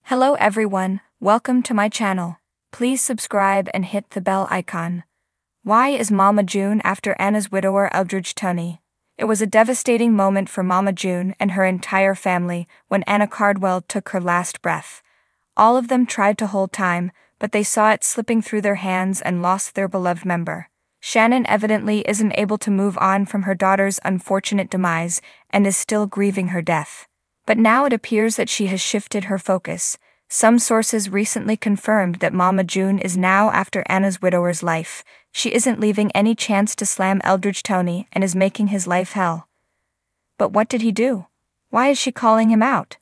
Hello everyone, welcome to my channel. Please subscribe and hit the bell icon. Why is Mama June after Anna's widower Eldridge Toney? It was a devastating moment for Mama June and her entire family when Anna Cardwell took her last breath. All of them tried to hold time, but they saw it slipping through their hands and lost their beloved member. Shannon evidently isn't able to move on from her daughter's unfortunate demise and is still grieving her death. But now it appears that she has shifted her focus. Some sources recently confirmed that Mama June is now after Anna's widower's life. She isn't leaving any chance to slam Eldridge Toney and is making his life hell. But what did he do? Why is she calling him out?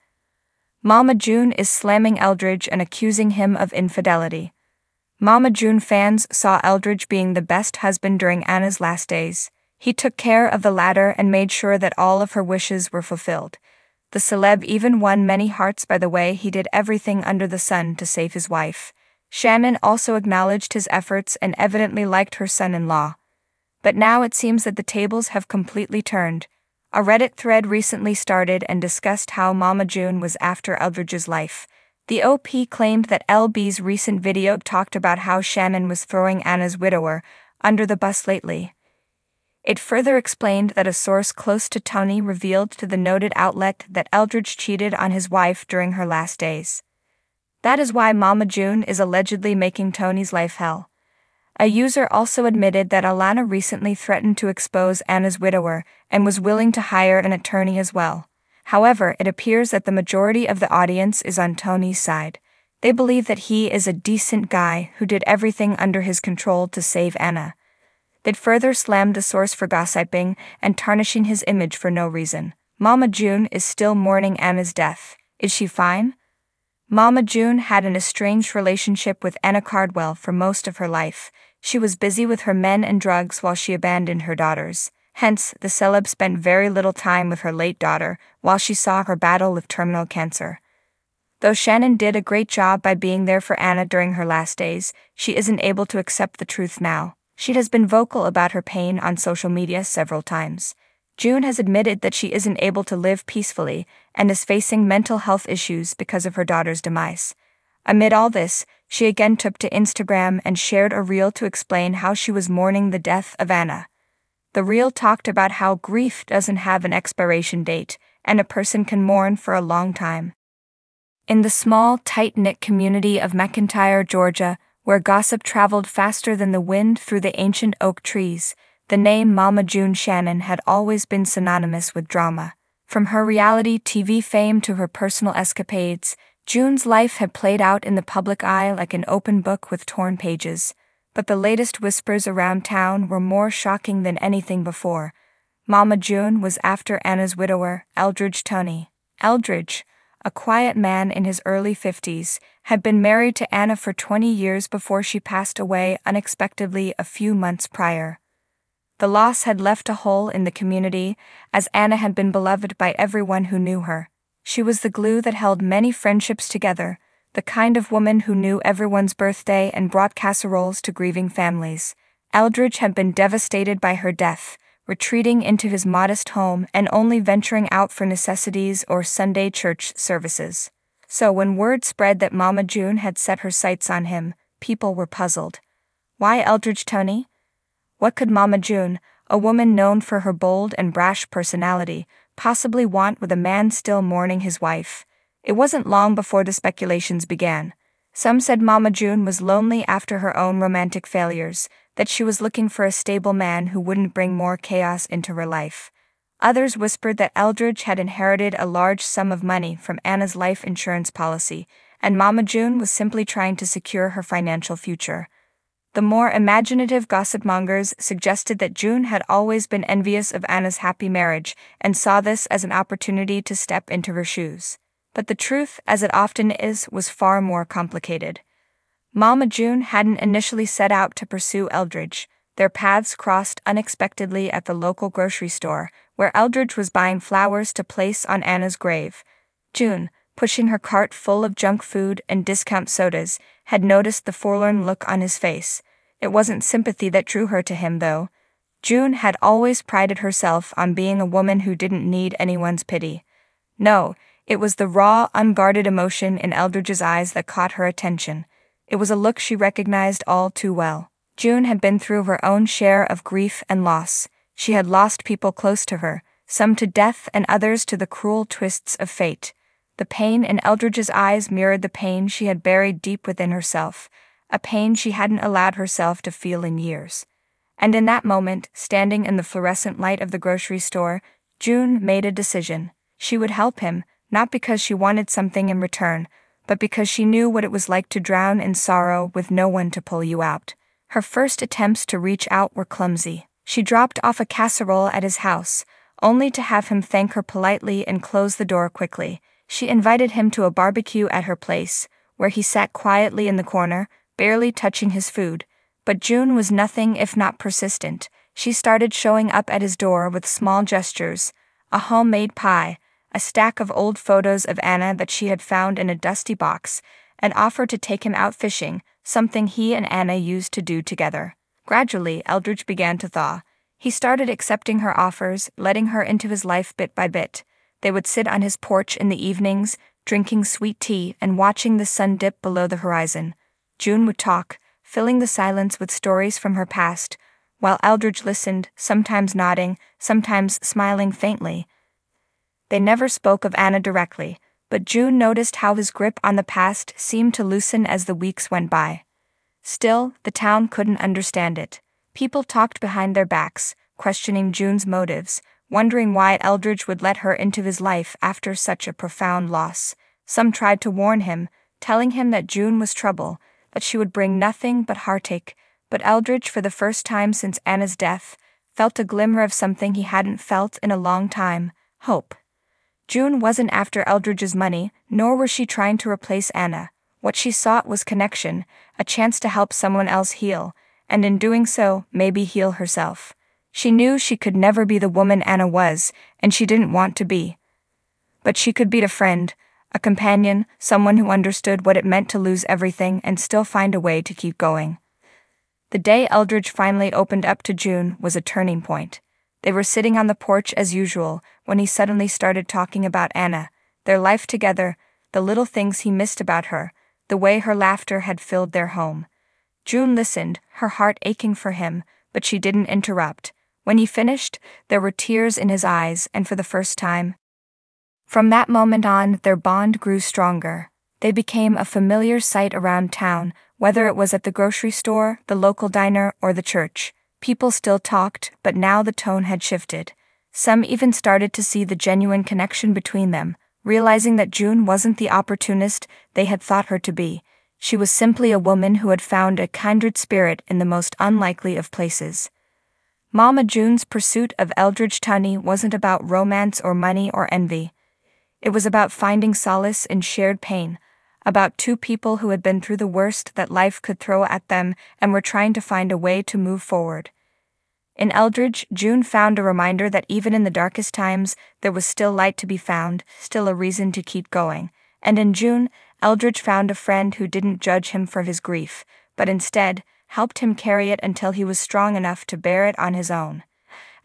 Mama June is slamming Eldridge and accusing him of infidelity. Mama June fans saw Eldridge being the best husband during Anna's last days. He took care of the latter and made sure that all of her wishes were fulfilled. The celeb even won many hearts by the way he did everything under the sun to save his wife. Shannon also acknowledged his efforts and evidently liked her son-in-law. But now it seems that the tables have completely turned. A Reddit thread recently started and discussed how Mama June was after Eldridge's life. The OP claimed that LB's recent video talked about how Shannon was throwing Anna's widower under the bus lately. It further explained that a source close to Toney revealed to the noted outlet that Eldridge cheated on his wife during her last days. That is why Mama June is allegedly making Toney's life hell. A user also admitted that Alana recently threatened to expose Anna's widower and was willing to hire an attorney as well. However, it appears that the majority of the audience is on Toney's side. They believe that he is a decent guy who did everything under his control to save Anna. It further slammed the source for gossiping and tarnishing his image for no reason. Mama June is still mourning Anna's death. Is she fine? Mama June had an estranged relationship with Anna Cardwell for most of her life. She was busy with her men and drugs while she abandoned her daughters. Hence, the celeb spent very little time with her late daughter while she saw her battle with terminal cancer. Though Shannon did a great job by being there for Anna during her last days, she isn't able to accept the truth now. She has been vocal about her pain on social media several times. June has admitted that she isn't able to live peacefully and is facing mental health issues because of her daughter's demise. Amid all this, she again took to Instagram and shared a reel to explain how she was mourning the death of Anna. The reel talked about how grief doesn't have an expiration date, and a person can mourn for a long time. In the small, tight-knit community of McIntyre, Georgia, where gossip traveled faster than the wind through the ancient oak trees, the name Mama June Shannon had always been synonymous with drama. From her reality TV fame to her personal escapades, June's life had played out in the public eye like an open book with torn pages. But the latest whispers around town were more shocking than anything before. Mama June was after Anna's widower, Eldridge Toney. Eldridge, a quiet man in his early 50s, had been married to Anna for 20 years before she passed away unexpectedly a few months prior. The loss had left a hole in the community, as Anna had been beloved by everyone who knew her. She was the glue that held many friendships together, the kind of woman who knew everyone's birthday and brought casseroles to grieving families. Eldridge had been devastated by her death, retreating into his modest home and only venturing out for necessities or Sunday church services. So when word spread that Mama June had set her sights on him, people were puzzled. Why Eldridge Toney? What could Mama June, a woman known for her bold and brash personality, possibly want with a man still mourning his wife? It wasn't long before the speculations began. Some said Mama June was lonely after her own romantic failures, that she was looking for a stable man who wouldn't bring more chaos into her life. Others whispered that Eldridge had inherited a large sum of money from Anna's life insurance policy, and Mama June was simply trying to secure her financial future. The more imaginative gossipmongers suggested that June had always been envious of Anna's happy marriage and saw this as an opportunity to step into her shoes. But the truth, as it often is, was far more complicated. Mama June hadn't initially set out to pursue Eldridge. Their paths crossed unexpectedly at the local grocery store, where Eldridge was buying flowers to place on Anna's grave. June, pushing her cart full of junk food and discount sodas, had noticed the forlorn look on his face. It wasn't sympathy that drew her to him, though. June had always prided herself on being a woman who didn't need anyone's pity. No, It was the raw, unguarded emotion in Eldridge's eyes that caught her attention. It was a look she recognized all too well. June had been through her own share of grief and loss. She had lost people close to her, some to death and others to the cruel twists of fate. The pain in Eldridge's eyes mirrored the pain she had buried deep within herself, a pain she hadn't allowed herself to feel in years. And in that moment, standing in the fluorescent light of the grocery store, June made a decision. She would help him, not because she wanted something in return, but because she knew what it was like to drown in sorrow with no one to pull you out. Her first attempts to reach out were clumsy. She dropped off a casserole at his house, only to have him thank her politely and close the door quickly. She invited him to a barbecue at her place, where he sat quietly in the corner, barely touching his food. But June was nothing if not persistent. She started showing up at his door with small gestures: a homemade pie, a stack of old photos of Anna that she had found in a dusty box, and offered to take him out fishing, something he and Anna used to do together. Gradually, Eldridge began to thaw. He started accepting her offers, letting her into his life bit by bit. They would sit on his porch in the evenings, drinking sweet tea and watching the sun dip below the horizon. June would talk, filling the silence with stories from her past, while Eldridge listened, sometimes nodding, sometimes smiling faintly. They never spoke of Anna directly, but June noticed how his grip on the past seemed to loosen as the weeks went by. Still, the town couldn't understand it. People talked behind their backs, questioning June's motives, wondering why Eldridge would let her into his life after such a profound loss. Some tried to warn him, telling him that June was trouble, that she would bring nothing but heartache, but Eldridge, for the first time since Anna's death, felt a glimmer of something he hadn't felt in a long time: hope. June wasn't after Eldridge's money, nor was she trying to replace Anna. What she sought was connection, a chance to help someone else heal, and in doing so, maybe heal herself. She knew she could never be the woman Anna was, and she didn't want to be. But she could be a friend, a companion, someone who understood what it meant to lose everything and still find a way to keep going. The day Eldridge finally opened up to June was a turning point. They were sitting on the porch as usual when he suddenly started talking about Anna, their life together, the little things he missed about her, the way her laughter had filled their home. June listened, her heart aching for him, but she didn't interrupt. When he finished, there were tears in his eyes, and for the first time, from that moment on, their bond grew stronger. They became a familiar sight around town, whether it was at the grocery store, the local diner, or the church. People still talked, but now the tone had shifted. Some even started to see the genuine connection between them, realizing that June wasn't the opportunist they had thought her to be. She was simply a woman who had found a kindred spirit in the most unlikely of places. Mama June's pursuit of Eldridge Tunney wasn't about romance or money or envy. It was about finding solace in shared pain, about two people who had been through the worst that life could throw at them and were trying to find a way to move forward. In Eldridge, June found a reminder that even in the darkest times, there was still light to be found, still a reason to keep going. And in June, Eldridge found a friend who didn't judge him for his grief, but instead helped him carry it until he was strong enough to bear it on his own.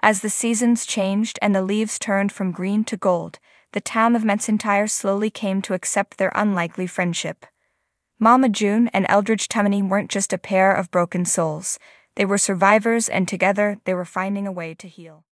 As the seasons changed and the leaves turned from green to gold, the town of Mencintyre slowly came to accept their unlikely friendship. Mama June and Eldridge Tunney weren't just a pair of broken souls. They were survivors, and together they were finding a way to heal.